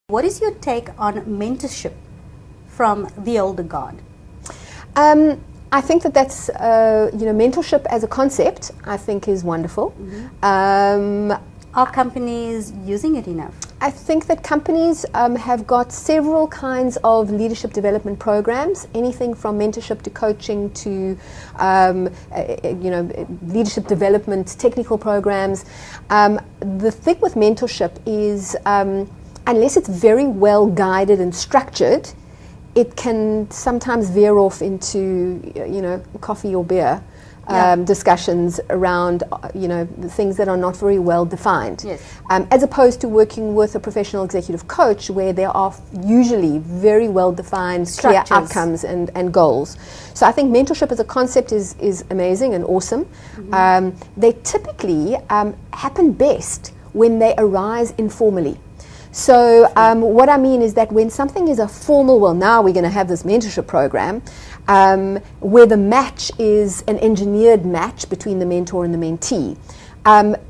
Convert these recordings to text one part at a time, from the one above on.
What is your take on mentorship from the older guard? I think that's mentorship as a concept, I think, is wonderful. Are companies using it enough? I think that companies have got several kinds of leadership development programs, anything from mentorship to coaching to leadership development technical programs. The thing with mentorship is unless it's very well guided and structured, it can sometimes veer off into coffee or beer discussions around things that are not very well defined. Yes. As opposed to working with a professional executive coach where there are usually very well defined clear outcomes and goals. So I think mentorship as a concept is amazing and awesome. They typically happen best when they arise informally. So what I mean is that when something is a formal, well, now we're going to have this mentorship program, where the match is an engineered match between the mentor and the mentee,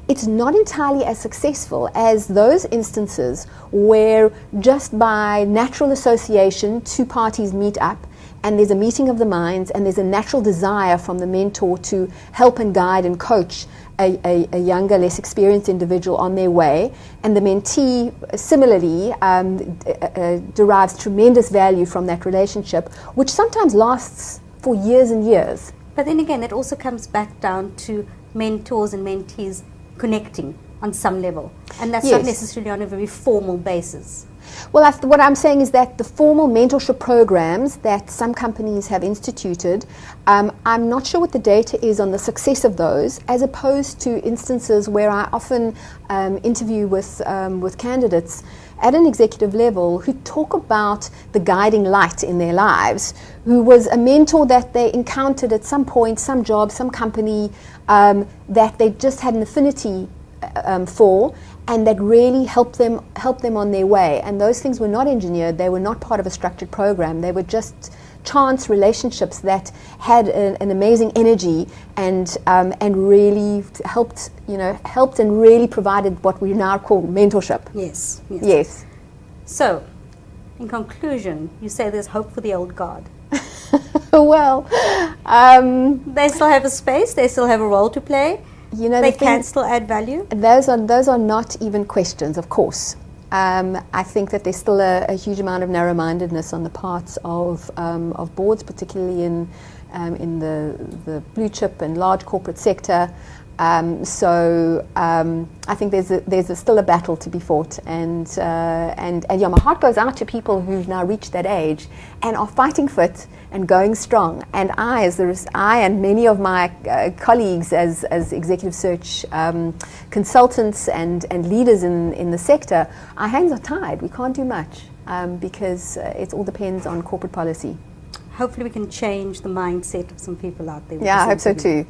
it's not entirely as successful as those instances where just by natural association, two parties meet up and there's a meeting of the minds and there's a natural desire from the mentor to help and guide and coach a younger, less experienced individual on their way, and the mentee similarly derives tremendous value from that relationship, which sometimes lasts for years and years. But then again, it also comes back down to mentors and mentees connecting on some level, and that's not necessarily on a very formal basis. Well, what I'm saying is that the formal mentorship programs that some companies have instituted, I'm not sure what the data is on the success of those, as opposed to instances where I often interview with candidates at an executive level who talk about the guiding light in their lives, who was a mentor that they encountered at some point, some job, some company, that they just had an affinity for, and that really helped them on their way. And those things were not engineered, they were not part of a structured program, they were just chance relationships that had an amazing energy and really helped and really provided what we now call mentorship. Yes. So, in conclusion, you say there's hope for the old guard. Well, they still have a space, they still have a role to play. They can still add value? Those are not even questions, of course. I think that there's still a huge amount of narrow-mindedness on the parts of boards, particularly in the blue chip and large corporate sector. So I think there's still a battle to be fought, and my heart goes out to people who've now reached that age and are fighting fit and going strong. And I and many of my colleagues as executive search consultants and leaders in the sector, our hands are tied. We can't do much because it all depends on corporate policy. Hopefully we can change the mindset of some people out there. Yeah, I hope so too.